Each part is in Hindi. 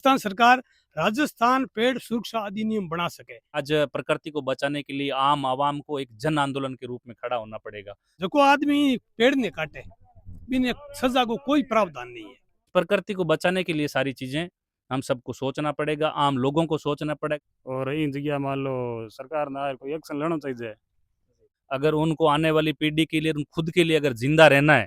राजस्थान सरकार राजस्थान पेड़ सुरक्षा अधिनियम बना सके। आज प्रकृति को बचाने के लिए आम आवाम को एक जन आंदोलन के रूप में खड़ा होना पड़ेगा। जो आदमी पेड़ ने काटे बिना सजा को कोई प्रावधान नहीं है। प्रकृति को बचाने के लिए सारी चीजें हम सबको सोचना पड़ेगा, आम लोगों को सोचना पड़ेगा। और इन जगह मान लो सरकार ने कोई एक्शन लेना चाहिए। अगर उनको आने वाली पीढ़ी के लिए, खुद के लिए अगर जिंदा रहना है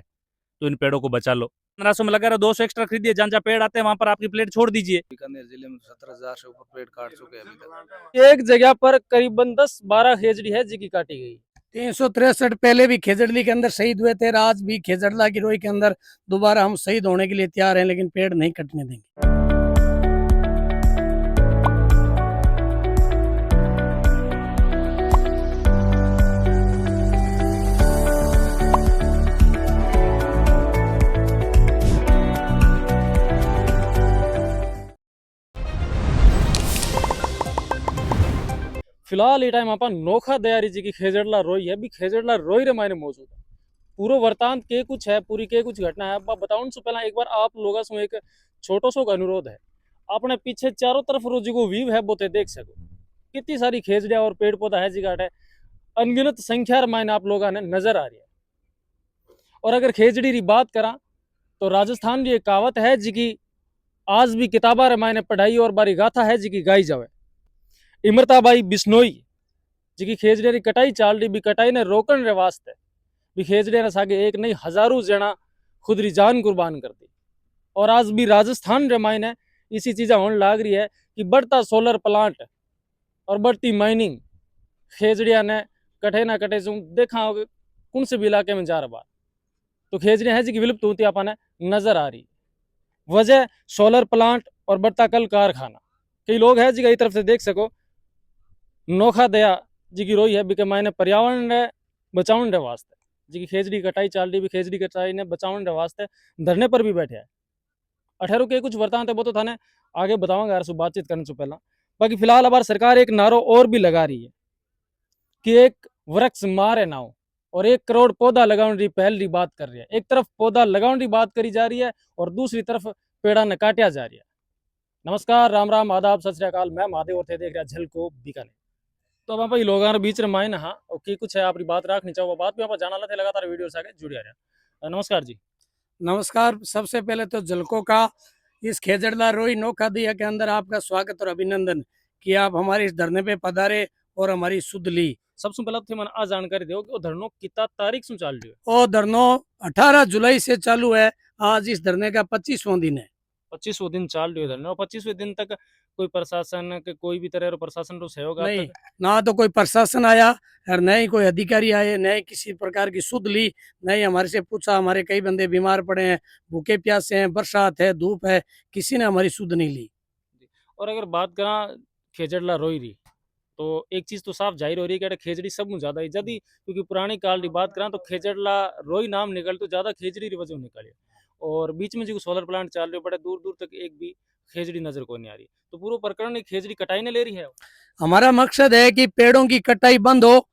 तो इन पेड़ों को बचा लो। 1500 में लगा रहा, 200 एक्स्ट्रा खरीदिए, जहाँ जहाँ पेड़ आते हैं वहां पर आपकी प्लेट छोड़ दीजिए। बीकानेर जिले में 17,000 से ऊपर पेड़ काट चुके हैं अभी तक। एक जगह पर करीबन 10-12 खेजड़ी है जिनकी काटी गई। 363 पहले भी खेजड़ली के अंदर शहीद हुए थे। आज भी खेजड़ला की रोई के अंदर दोबारा हम शहीद होने के लिए तैयार हैं, लेकिन पेड़ नहीं कटने देंगे। फिलहाल ये टाइम आप नोखा दयारी जी की खेजड़ला रोई है भी खेजड़ला रोई रे मायने मौजूद है। पूरा वृतांत के कुछ है, पूरी के कुछ घटना है बताउन से पहला एक बार आप लोगों से एक छोटो सो अनुरोध है। अपने पीछे चारों तरफ रोजी को व्यू है बोते देख सको कितनी सारी खेजड़िया और पेड़ पौधा है जिगाट है, अनगिनत संख्या मायने आप लोगों ने नजर आ रही है। और अगर खेजड़ी की बात करा तो राजस्थान की एक कहावत है जिकी आज भी किताबा रे मायने पढ़ाई और बारी गाथा है जिकी गाई जावे। इमरताबाई बिश्नोई जिकी खेजड़े की कटाई चाल रही भी कटाई ने रोकन रे वास्ते भी खेजड़े ने सागे एक नहीं हजारों जना खुद री जान कुर्बान कर दी। और आज भी राजस्थान रे मायने इसी चीज़ें होने लाग रही है कि बढ़ता सोलर प्लांट और बढ़ती माइनिंग खेजड़िया ने कटे ना कटे जो देखा होगा कौन से भी इलाके में जा रहा बात तो खेजड़िया है जिकी विलुप्त होती आपने नजर आ रही। वजह सोलर प्लांट और बढ़ता कल कारखाना। कई लोग है जिका तरफ से देख सको नोखा दया जी की रोई है बिके मायने पर्यावरण रे बचावन रे वास्ते जी खेजड़ी कटाई चाल रही भी खेजड़ी कटाई ने बचावन रे वास्ते धरने पर भी बैठे है। 18 के कुछ वर्तांत है वो तो थाने आगे बताऊंगा यार सु बातचीत करने से पहला। बाकी फिलहाल अब सरकार एक नारो और भी लगा रही है कि एक वृक्ष मारे ना हो और 1 करोड़ पौधा लगाने की पहल की बात कर रही है। एक तरफ पौधा लगाने की बात करी जा रही है और दूसरी तरफ पेड़ा ने काटिया जा रही है। नमस्कार, राम राम, आदाब, सत श्री अकाल। मैं महादेव और थे देख रहा झलको बीकानेर। तो अब भाई लोगों बीच में मायने हाँ ओके कुछ है आपकी बात रखनी चाहो बात भी आप जाना थे लगातार वीडियो से आगे जुड़े रहे। नमस्कार जी। नमस्कार। सबसे पहले तो झलको का इस खेजड़ला रोई नोखा दिया के अंदर आपका स्वागत और अभिनंदन कि आप हमारे इस धरने पे पधारे और हमारी सुध ली। सबसे पहले तो मन आ जानकारी दो कि धरनो कितना तारीख से चाल रही है। वो धरनो 18 जुलाई से चालू है। आज इस धरने का 25वां दिन है। 25वां दिन चाल रही है धरने और 25वें दिन तक कोई प्रशासन के कोई भी तरह प्रशासन तो सहयोग नहीं, ना तो कोई प्रशासन आया और न ही कोई अधिकारी आए, न ही किसी प्रकार की सुध ली, न ही हमारे से पूछा। हमारे कई बंदे बीमार पड़े हैं, भूखे प्यासे हैं, बरसात है, धूप है, किसी ने हमारी सुध नहीं ली। और अगर बात करा खेजड़ला रोई रही तो एक चीज तो साफ जाहिर हो रही है कि खेजड़ी सब ज्यादा ही जदी क्योंकि पुरानी काल की बात करा तो खेजड़ला रोई नाम निकल तो ज्यादा खेजड़ी की वजह निकले और बीच में जो सोलर प्लांट चल रहे बड़े दूर दूर तक एक भी खेजड़ी नजर को नहीं आ रही। तो पूरा प्रकरण खेजड़ी कटाई ने ले रही है। हमारा मकसद है कि पेड़ों की कटाई बंद हो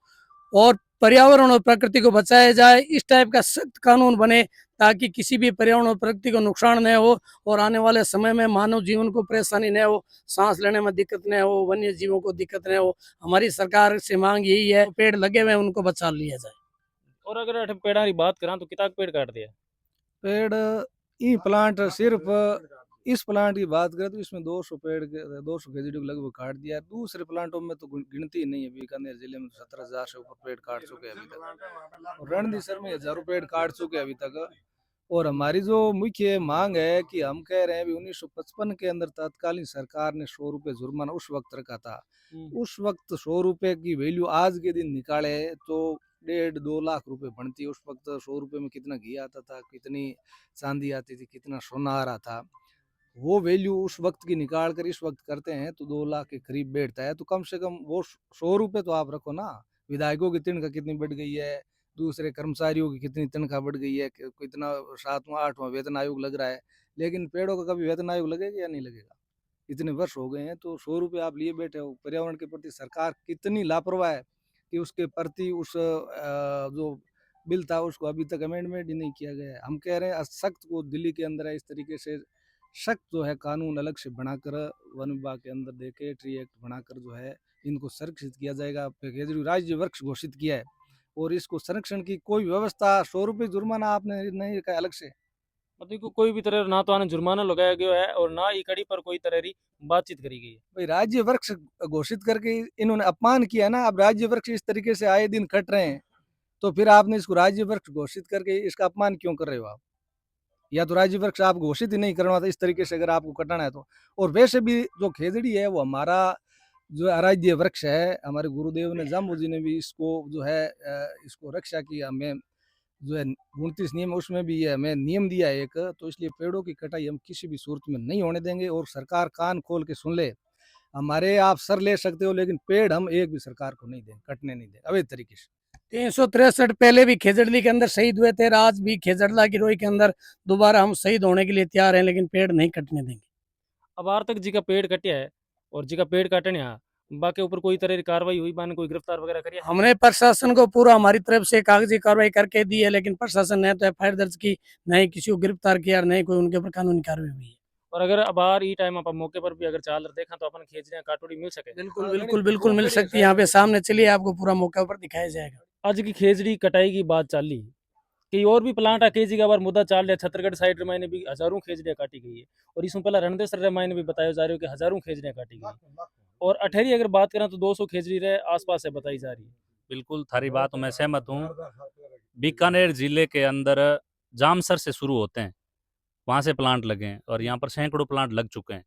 और पर्यावरण और प्रकृति को बचाया जाए। इस टाइप का सख्त कानून बने ताकि किसी भी पर्यावरण और प्रकृति को नुकसान न हो और आने वाले समय में मानव जीवन को परेशानी न हो, सांस लेने में दिक्कत न हो, वन्य जीवों को दिक्कत न हो। हमारी सरकार से मांग यही है पेड़ लगे हुए उनको बचा लिया जाए। और अगर पेड़ा की बात करा तो कितना पेड़ काट दिया पेड़ ई प्लांट सिर्फ इस प्लांट की बात करें तो इसमें 200 पेड़ 200 खेजड़ी को लगभग काट दिया है। दूसरे प्लांटों में तो गिनती नहीं है। बीकानेर जिले में 17,000 से ऊपर पेड़ काट चुके हैं अभी तक और रणनीसर में हजारों पेड़ काट चुके हैं अभी तक। और हमारी जो मुख्य मांग है कि हम कह रहे हैं भी 1955 के अंदर तत्कालीन सरकार ने 100 रुपये जुर्माना उस वक्त रखा था। उस वक्त 100 रुपये की वैल्यू आज के दिन निकाले तो 1.5-2 लाख रुपए बनती है। उस वक्त 100 रुपये में कितना घी आता था, कितनी चांदी आती थी, कितना सोना आ रहा था। वो वैल्यू उस वक्त की निकाल कर इस वक्त करते हैं तो 2 लाख के करीब बैठता है। तो कम से कम वो 100 रुपये तो आप रखो ना। विधायकों की तनख्वाह कितनी बढ़ गई है, दूसरे कर्मचारियों की कितनी तनख्वाह बढ़ गई है, कितना 7वां 8वां वेतन आयोग लग रहा है, लेकिन पेड़ों का कभी वेतन आयोग लगेगा या नहीं लगेगा। इतने वर्ष हो गए हैं तो 100 रुपये आप लिए बैठे हो। पर्यावरण के प्रति सरकार कितनी लापरवाह है कि उसके प्रति उस जो बिल था उसको अभी तक अमेंडमेंट ही नहीं किया गया है। हम कह रहे हैं सख्त को दिल्ली के अंदर है इस तरीके से सख्त जो है कानून अलग से बनाकर वन विभाग के अंदर देके ट्री एक्ट बनाकर जो है इनको संरक्षित किया जाएगा। खेजड़ी राज्य वृक्ष घोषित किया है और इसको संरक्षण की कोई व्यवस्था 100 रुपये जुर्माना आपने नहीं रखा है अलग से। मतलब को कोई भी तरह ना तो आने जुर्माना लगाया गया है और ना ही कड़ी पर कोई तरह की बातचीत करी गई है। भाई राज्य वृक्ष घोषित करके इन्होंने अपमान किया ना। अब राज्य वृक्ष इस तरीके से आए दिन कट रहे हैं तो फिर आपने इसको राज्य वृक्ष घोषित करके इसका अपमान क्यों कर रहे हो आप? या तो राज्य वृक्ष आप घोषित ही नहीं करना था इस तरीके से अगर आपको कटाना है तो। और वैसे भी जो खेजड़ी है वो हमारा जो आराध्य वृक्ष है, हमारे गुरुदेव ने जाम्बू जी ने भी इसको जो है इसको रक्षा की। हमें जो है 29 नियम उसमें भी ये हमें नियम दिया है एक, तो इसलिए पेड़ों की कटाई हम किसी भी सूरत में नहीं होने देंगे। और सरकार कान खोल के सुन ले, हमारे आप सर ले सकते हो लेकिन पेड़ हम एक भी सरकार को नहीं देंगे, कटने नहीं देंगे अवैध तरीके से। 363 पहले भी खेजड़ली के अंदर शहीद हुए थे, आज भी खेजड़ला की रोई के अंदर दोबारा हम शहीद होने के लिए तैयार हैं, लेकिन पेड़ नहीं कटने देंगे। अब आर तक जी का पेड़ कटिया है और जी का पेड़ काटने यहाँ बाकी ऊपर कोई तरह की कार्रवाई हुई बाने कोई गिरफ्तार वगैरह करिए? हमने प्रशासन को पूरा हमारी तरफ से कागजी कार्रवाई करके दी है, लेकिन प्रशासन ने तो एफआईआर दर्ज की, नहीं किसी को गिरफ्तार किया और नहीं कोई उनके ऊपर कानूनी कार्रवाई हुई है। और अगर अब आर ई टाइम आप मौके पर भी अगर चाल देखा तो अपन खेजड़ियाँ काटोड़ी मिल सके? बिल्कुल बिल्कुल बिल्कुल मिल सकती है, यहाँ पे सामने चलिए आपको पूरा मौके पर दिखाया जाएगा। आज की खेजड़ी कटाई की बात चल रही कई और भी प्लांट है जी का बार मुद्दा चल रहा है। छत्तीसगढ़ साइड में भी हजारों खेजड़ियाँ काटी गई है और इसमें पहला रणदेसर में भी बताया जा रहा है कि हजारों खेजड़ियाँ काटी गई और अठेरी अगर बात करें तो 200 खेजड़ी रहे आसपास से बताई जा रही है। बिल्कुल थारी बात मैं सहमत हूँ। बीकानेर जिले के अंदर जामसर से शुरू होते हैं, वहाँ से प्लांट लगे हैं और यहाँ पर सैकड़ों प्लांट लग चुके हैं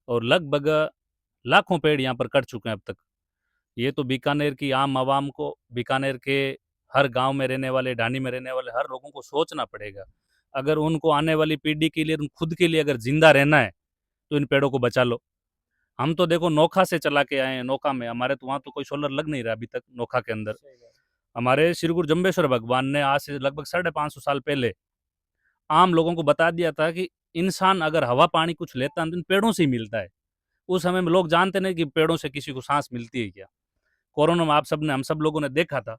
और लगभग लाखों पेड़ यहाँ पर कट चुके हैं अब तक। ये तो बीकानेर की आम आवाम को, बीकानेर के हर गांव में रहने वाले, ढाणी में रहने वाले हर लोगों को सोचना पड़ेगा। अगर उनको आने वाली पीढ़ी के लिए, खुद के लिए अगर जिंदा रहना है तो इन पेड़ों को बचा लो। हम तो देखो नोखा से चला के आए हैं, नोखा में हमारे तो वहाँ तो कोई सोलर लग नहीं रहा अभी तक। नोखा के अंदर हमारे श्री गुरु जम्बेश्वर भगवान ने आज से लगभग 550 साल पहले आम लोगों को बता दिया था कि इंसान अगर हवा पानी कुछ लेता है तो इन पेड़ों से ही मिलता है। उस समय में लोग जानते नहीं कि पेड़ों से किसी को सांस मिलती है क्या। कोरोना में हम सब लोगों ने देखा था,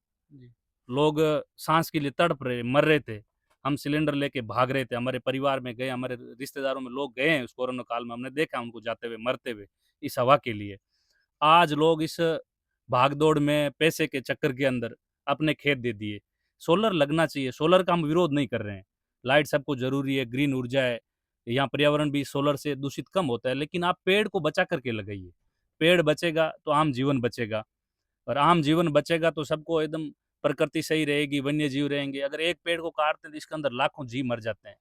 लोग सांस के लिए तड़प रहे, मर रहे थे। हम सिलेंडर लेके भाग रहे थे, हमारे परिवार में गए, हमारे रिश्तेदारों में लोग गए हैं उस कोरोना काल में, हमने देखा उनको जाते हुए, मरते हुए इस हवा के लिए। आज लोग इस भागदौड़ में पैसे के चक्कर के अंदर अपने खेत दे दिए। सोलर लगना चाहिए, सोलर का हम विरोध नहीं कर रहे हैं, लाइट सबको जरूरी है, ग्रीन ऊर्जा है, यहाँ पर्यावरण भी सोलर से दूषित कम होता है, लेकिन आप पेड़ को बचा करके लगाइए। पेड़ बचेगा तो आम जीवन बचेगा और आम जीवन बचेगा तो सबको एकदम प्रकृति सही रहेगी, वन्य जीव रहेंगे। अगर एक पेड़ को काटते हैं तो इसके अंदर लाखों जीव मर जाते हैं।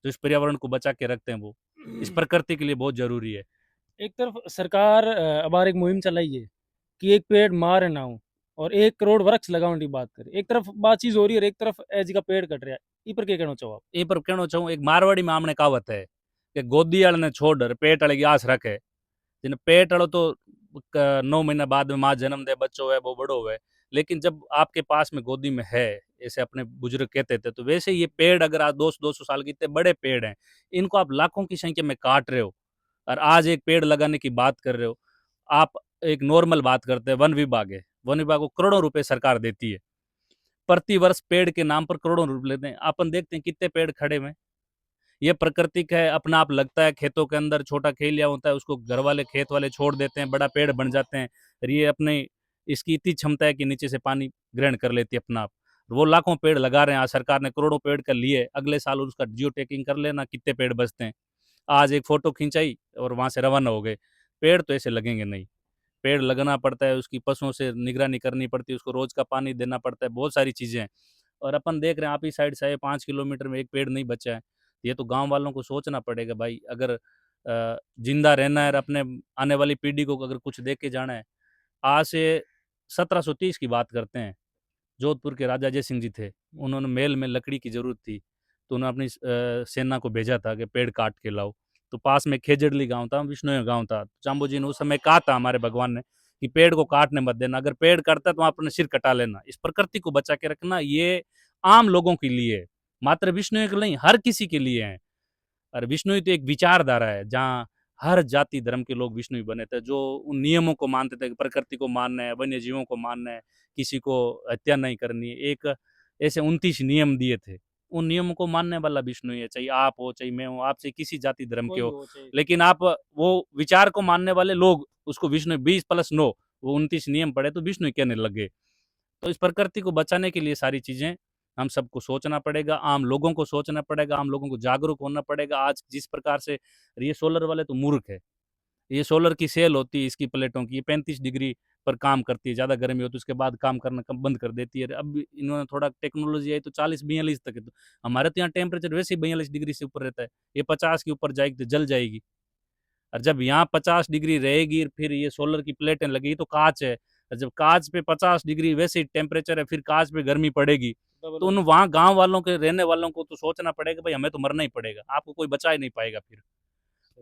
तो इस पर्यावरण को बचा के रखते हैं, वो इस प्रकृति के लिए बहुत जरूरी है। एक तरफ सरकार अब एक मुहिम चलाई है कि एक पेड़ मार ना हो और 1 करोड़ वृक्ष लगाने की बात करे। एक तरफ बात चीज हो रही है और एक तरफ ऐजी का पेड़ कट रहा है। ई पर क्या कहना चाहो आप? ये पर कहना चाहूँ, एक मारवाड़ी में हमने कहावत है कि गोदी वाले ने छोड़ पेट वाले की आस रखे। जिन पेट वालों तो 9 महीने बाद में माँ जन्म दे, बच्चों है वो बड़ो हुए, लेकिन जब आपके पास में गोदी में है, ऐसे अपने बुजुर्ग कहते थे, तो वैसे ये पेड़ अगर आज 200-200 साल के इतने बड़े पेड़ हैं, इनको आप लाखों की संख्या में काट रहे हो और आज एक पेड़ लगाने की बात कर रहे हो। आप एक नॉर्मल बात करते हैं, वन विभाग है, वन विभाग को करोड़ों रुपए सरकार देती है, प्रति वर्ष पेड़ के नाम पर करोड़ों रुपए लेते हैं। अपन देखते हैं कितने पेड़ खड़े हुए। ये प्राकृतिक है, अपना आप लगता है खेतों के अंदर, छोटा खेलिया होता है, उसको घर वाले खेत वाले छोड़ देते हैं, बड़ा पेड़ बन जाते हैं और ये अपने इसकी इतनी क्षमता है कि नीचे से पानी ग्रहण कर लेती है अपना आप। वो लाखों पेड़ लगा रहे हैं, आज सरकार ने करोड़ों पेड़ कर लिए, अगले साल उसका जियो टैगिंग कर लेना कितने पेड़ बचते हैं। आज एक फोटो खिंचाई और वहाँ से रवाना हो गए। पेड़ तो ऐसे लगेंगे नहीं, पेड़ लगना पड़ता है, उसकी पशुओं से निगरानी करनी पड़ती है, उसको रोज का पानी देना पड़ता है, बहुत सारी चीज़ें हैं। और अपन देख रहे हैं आप ही साइड से 5 किलोमीटर में एक पेड़ नहीं बचा है। ये तो गांव वालों को सोचना पड़ेगा भाई, अगर जिंदा रहना है और अपने आने वाली पीढ़ी को अगर कुछ देख के जाना है। आज से 1730 की बात करते हैं, जोधपुर के राजा जय सिंह जी थे, उन्होंने महल में लकड़ी की जरूरत थी तो उन्होंने अपनी सेना को भेजा था कि पेड़ काट के लाओ। तो पास में खेजड़ली गांव था, विष्णु गांव था, जाम्बू जी ने उस समय कहा था हमारे भगवान ने कि पेड़ को काटने मत देना, अगर पेड़ काटता तो अपने सिर कटा लेना। इस प्रकृति को बचा के रखना ये आम लोगों के लिए, मात्र विष्णु के नहीं, हर किसी के लिए है। और विष्णु तो एक विचारधारा है जहाँ हर जाति धर्म के लोग विष्णु बने थे, जो उन नियमों को मानते थे, प्रकृति को मानना है, वन्य जीवों को मानना है, किसी को हत्या नहीं करनी है। एक ऐसे 29 नियम दिए थे, उन नियमों को मानने वाला विष्णु ही है, चाहे आप हो चाहे मैं हूँ, आपसे किसी जाति धर्म के कोई हो, भी हो चाहे। लेकिन आप वो विचार को मानने वाले लोग उसको विष्णु 20+9 वो 29 नियम पढ़े तो विष्णु ही कहने लगे। तो इस प्रकृति को बचाने के लिए सारी चीजें हम सबको सोचना पड़ेगा, आम लोगों को सोचना पड़ेगा, आम लोगों को जागरूक होना पड़ेगा। आज जिस प्रकार से ये सोलर वाले तो मूर्ख है, ये सोलर की सेल होती है इसकी प्लेटों की, ये 35 डिग्री पर काम करती है, ज़्यादा गर्मी होती है उसके बाद काम करना कम बंद कर देती है। अब इन्होंने थोड़ा टेक्नोलॉजी आई तो 40-42 तक है, तो हमारे तो यहाँ टेम्परेचर वैसे ही 42 डिग्री से ऊपर रहता है, ये 50 के ऊपर जाएगी तो जल जाएगी। और जब यहाँ 50 डिग्री रहेगी फिर ये सोलर की प्लेटें लगेगी तो कांच है, और जब कांच पे 50 डिग्री वैसे ही टेम्परेचर है फिर कांच पे गर्मी पड़ेगी, तो उन वहाँ गांव वालों के रहने वालों को तो सोचना पड़ेगा भाई हमें तो मरना ही पड़ेगा, आपको कोई बचा ही नहीं पाएगा।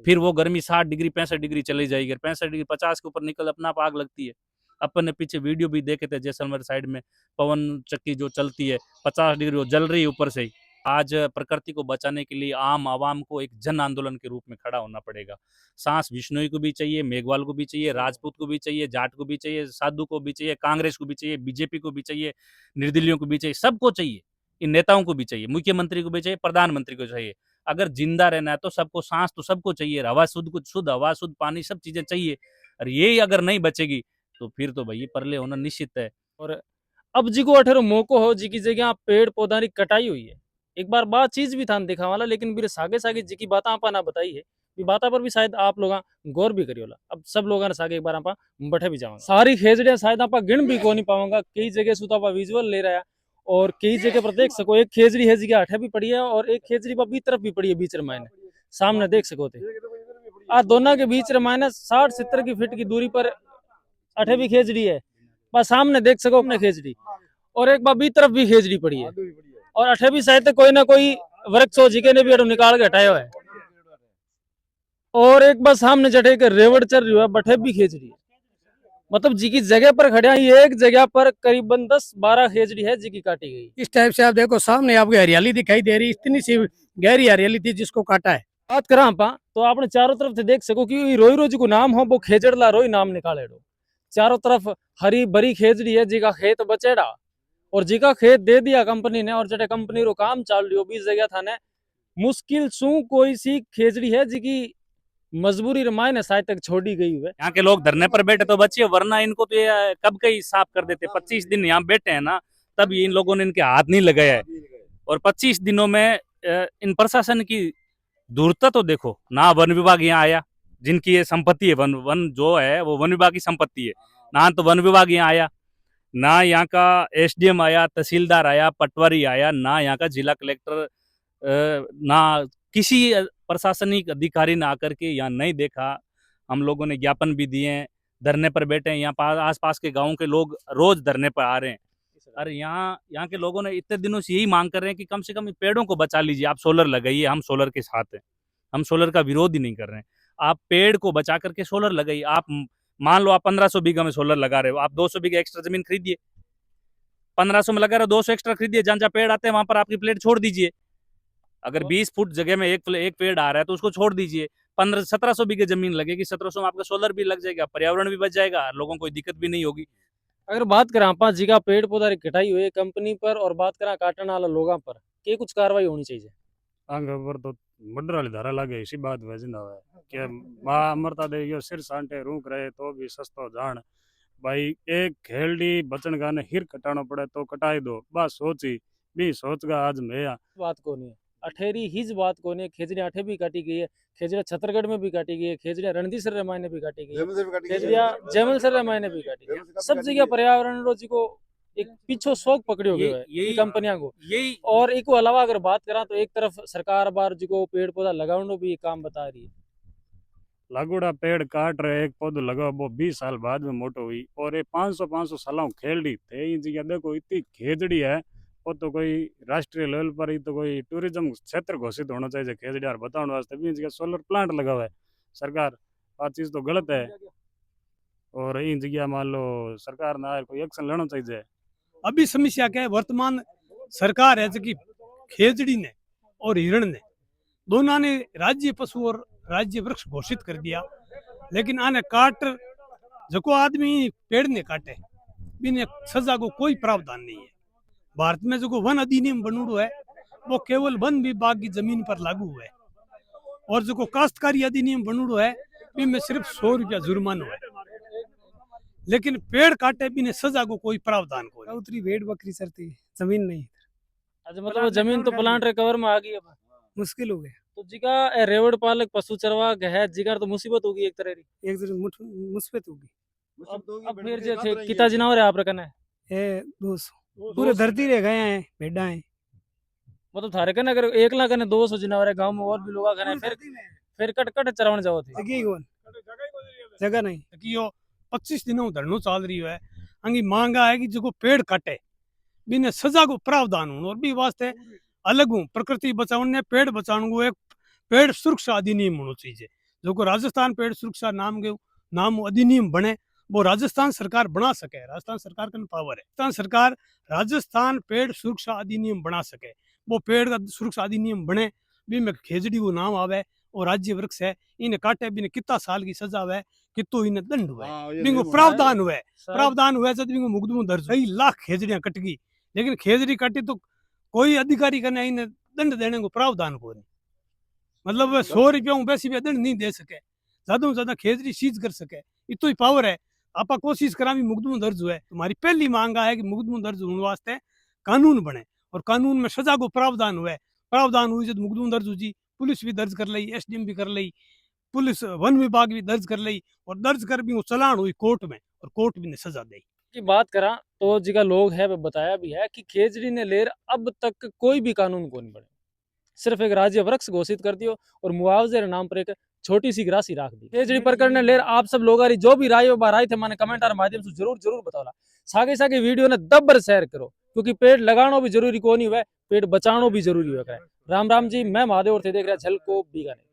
फिर वो गर्मी 60 डिग्री 65 डिग्री चली जाएगी, 65 डिग्री 50 के ऊपर निकल अपना आप आग लगती है। अपन ने पीछे वीडियो भी देखे थे जैसलमेर साइड में पवन चक्की जो चलती है 50 डिग्री वो जल रही है ऊपर से ही। आज प्रकृति को बचाने के लिए आम आवाम को एक जन आंदोलन के रूप में खड़ा होना पड़ेगा। सांस विश्नोई को भी चाहिए, मेघवाल को भी चाहिए, राजपूत को भी चाहिए, जाट को भी चाहिए, साधु को भी चाहिए, कांग्रेस को भी चाहिए, बीजेपी को भी चाहिए, निर्दलीयों को भी चाहिए, सबको चाहिए, इन नेताओं को भी चाहिए, मुख्यमंत्री को भी चाहिए, प्रधानमंत्री को चाहिए। अगर जिंदा रहना है तो सबको सांस तो सबको चाहिए, हवा शुद्ध हवा शुद्ध पानी सब चीजें चाहिए, और ये अगर नहीं बचेगी तो फिर तो भाई प्रलय होना निश्चित है। और अब जी को अठेरो मौको हो जी की जगह पेड़ पौधा की कटाई हुई है। एक बार बात चीज भी था देखा वाला, लेकिन मेरे सागे सागे जी की बात आपा ना बताई है, ये बाता पर भी शायद आप लोग गौर भी करियोला। अब सब लोगों ने सागे एक बार आपा बैठे भी जाऊंगा, सारी खेजड़ियां शायद आपा गिन भी को नहीं पाऊंगा, कई जगह सुता आपा विजुअल ले रहा है, और कई जगह पर देख सको एक खेजड़ी है जी के हठे भी पड़ी है और एक खेजड़ी बी तरफ भी पड़ी है, बीच रमायने सामने देख सको थे। आ दोनों के बीच रमायने 60-70 की फीट की दूरी पर अठे भी खेजड़ी है, बस सामने देख सको अपने खेजड़ी, और एक बार बी तरफ भी खेजड़ी पड़ी है, और अठे भी शायद कोई ना कोई वृक्ष हो जिके ने भी अठो निकाल के हटाया है, और एक बार सामने जठे के रेवड़ चल रही है बठे भी खेजड़ी है। मतलब जी की जगह पर खड़िया ही एक जगह पर करीबन 10-12 खेजड़ी है जी की काटी गई। इस टाइप से आप देखो सामने आपको हरियाली दिखाई दे रही, इतनी सी गहरी हरियाली थी जिसको काटा है। बात करा आपा तो आपने चारों तरफ से देख सको कि रोई रोजी को नाम हो वो खेजड़ला रोई नाम निकाले, चारों तरफ हरी भरी खेजड़ी है जी का खेत बचेड़ा, और जी का खेत दे दिया कंपनी ने, और जटे कंपनी रो काम चाल रही हो 20 जगह था ने मुश्किल सू कोई सी खेजड़ी है जी की मजबूरी रमाय ने शायद तक छोड़ी गई हुई है। यहाँ के लोग धरने पर बैठे तो बचिए, वरना इनको तो ये कब का ही साफ कर देते। 25 दिन यहाँ बैठे हैं ना, तब इन लोगों ने इनके हाथ नहीं लगाया है, और 25 दिनों में इन प्रशासन की दूरता तो देखो ना। वन विभाग यहाँ आया, जिनकी ये संपत्ति है, वन जो है वो वन विभाग की संपत्ति है, ना तो वन विभाग यहाँ आया, ना यहाँ का एसडीएम आया, तहसीलदार आया, पटवारी आया, ना यहाँ का जिला कलेक्टर, ना किसी प्रशासनिक अधिकारी ने आकर के यहाँ नहीं देखा। हम लोगों ने ज्ञापन भी दिए हैं, धरने पर बैठे हैं, यहाँ आस पास के गाँव के लोग रोज धरने पर आ रहे हैं। अरे यहाँ के लोगों ने इतने दिनों से यही मांग कर रहे हैं कि कम से कम पेड़ों को बचा लीजिए, आप सोलर लगाइए, हम सोलर के साथ हैं, हम सोलर का विरोध ही नहीं कर रहे हैं। आप पेड़ को बचा करके सोलर लगाइए। आप मान लो आप 1500 बीघा में सोलर लगा रहे हो, आप 200 बीघा एक्स्ट्रा जमीन खरीदिए, 1500 में लगा रहे हो 200 एक्स्ट्रा खरीदिए, जहाँ जहाँ पेड़ आते हैं वहां पर आपकी प्लेट छोड़ दीजिए। अगर 20 फुट जगह में एक पेड़ आ रहा है तो उसको छोड़ दीजिए, 1700 बीघे जमीन लगेगी, 1700 में आपका सोलर भी लग जाएगा, पर्यावरण भी बच जाएगा, लोगों को कोई दिक्कत भी नहीं होगी। अगर बात करें आपा जी का पेड़ पौधा की कटाई हुई है कंपनी पर, और बात करें काटने वाला लोगों पर, के कुछ कार्रवाई होनी चाहिए? आंग पर तो मर्डर वाली धारा लागे इसी बात वजह है कि माँ अमरता दे यो सिर सांटे रूक रहे तो भी सस्तो जान भाई, एक खेलडी बचन गाने हिर कटाना पड़े तो कटाई दो, बस सोची भी सोच गा आज मैं बात को नहीं है, अठेरी हिज बात को नहीं, खेजड़िया अठे भी काटी गई है, खेजड़िया छत्तरगढ़ में भी काटी गई है, खेजड़िया रणधीसर रामायण भी काटी गई है, खेजड़िया जयमल रामायण भी काटी गई है। सब जगह पर्यावरण रोजी को एक पीछो शौक पकड़ियो गयो है ये कंपनियां को। यही और एक अलावा अगर बात करा तो एक तरफ सरकार बार जी को पेड़ पौधा लगाने भी काम बता रही है, लागूड़ा पेड़ काट रहे, एक पौधो लगा वो 20 साल बाद में मोटो हुई, और ये 500 सालों खेलडी थे इन जगह देखो इतनी खेजड़ी है, वो तो कोई राष्ट्रीय लेवल पर ही तो कोई टूरिज्म क्षेत्र घोषित होना चाहिए खेजड़ी यार बताने वास्ते भी। इन जगह सोलर प्लांट लगा हुआ है सरकार, आ चीज तो गलत है, और इन जगह मान लो सरकार ना कोई एक्शन लेना चाहिए। अभी समस्या क्या है, वर्तमान सरकार है जो खेजड़ी ने और हिरण ने दोनों ने राज्य पशु और राज्य वृक्ष घोषित कर दिया, लेकिन आने काट जो आदमी पेड़ ने काटे बिन सजा को कोई प्रावधान नहीं है। भारत में जो वन अधिनियम बनूड़ो है वो केवल वन विभाग की जमीन पर लागू है। और जो काश्तकारी अधिनियम बनूड़ो है इनमें सिर्फ 100 रुपया जुर्मानो है, लेकिन पेड़ काटे बिना सजा को कोई प्रावधान को नहीं। उतरी भेड़ बकरी चरती है, जमीन नहीं। अच्छा, मतलब वो जमीन तो प्लांट रिकवर में आ गई अब। मुश्किल हो गया। तो जिका रेवड़ पालक पशु चरवाक है जिका तो मुसीबत होगी एक तरह की। एक जरूर मुस्बत होगी। अब फिर जो थे कितना जनावर है आप रखना है? ए 200 पूरे धरती रह गए हैं, भेड़ा हैं। मतलब थारे कने अगर 1 लाख कने 200 जनावर है, गांव में और भी लोग कने फिर कट कट चरावन जाओ थे। जगह ही कौन, जगह नहीं कि यो 25 दिनों धरनो चल रही है। अंगी मांगा है कि जो पेड़ काटे बिना सजा को प्रावधान हो, और भी वास्ते अलग हूँ प्रकृति बचाने ने पेड़ बचाने को एक पेड़ सुरक्षा अधिनियम होना चाहिए। जो को राजस्थान पेड़ सुरक्षा नाम अधिनियम बने, वो राजस्थान सरकार बना सके। राजस्थान सरकार का पावर है, राजस्थान सरकार राजस्थान पेड़ सुरक्षा अधिनियम बना सके। वो पेड़ का सुरक्षा अधिनियम बने, भी में खेजड़ी को नाम आवे और राज्य वृक्ष है, इन्हें काटे बिना कितना साल की सजा हुए, कितो इन्हें दंड हुए, बिंगो प्रावधान हुए। प्रावधान हुए जब बिंगो मुकदमो दर्ज, कई लाख खेजड़ियां कट गई, लेकिन खेजड़ी काटी तो कोई अधिकारी का नहीं, इन्हें दंड देने को प्रावधान को नहीं। मतलब 100 रुपया वैसी भी दंड नहीं दे सके, ज्यादा से ज्यादा खेजड़ी सीज कर सके, इतो ही पावर है। आपा कोशिश करा भी मुकदमो दर्ज हुए। तुम्हारी पहली मांग है कि मुकदमो दर्ज होने वास्ते कानून बने, और कानून में सजा को प्रावधान हुए। प्रावधान हुई जब मुकदमो दर्ज हुई, पुलिस भी दर्ज कर ली, एसडीएम भी कर ली, पुलिस वन विभाग भी दर्ज कर ली, और दर्ज कर भी वो चलान हुई कोर्ट में, और कोर्ट भी ने सजा दी। की बात करा तो जिका लोग है वो बताया भी है कि खेजड़ी ने लेर अब तक कोई भी कानून को नहीं बने, सिर्फ एक राज्य वृक्ष घोषित कर दियो और मुआवजे के नाम पर एक छोटी सी राशि रख दी। खेजड़ी प्रकरण ने लेर आप सब लोग जो भी राय बार थे माने कमेंट माध्यम से जरूर बताओ। सागे सागे वीडियो ने दब्बर शेयर करो, क्योंकि पेड़ लगाना भी जरूरी को नहीं हुआ, पेड़ बचाना भी जरूरी हुआ। राम राम जी, मैं महादेव और थे देख रहे झलको बीकानेर।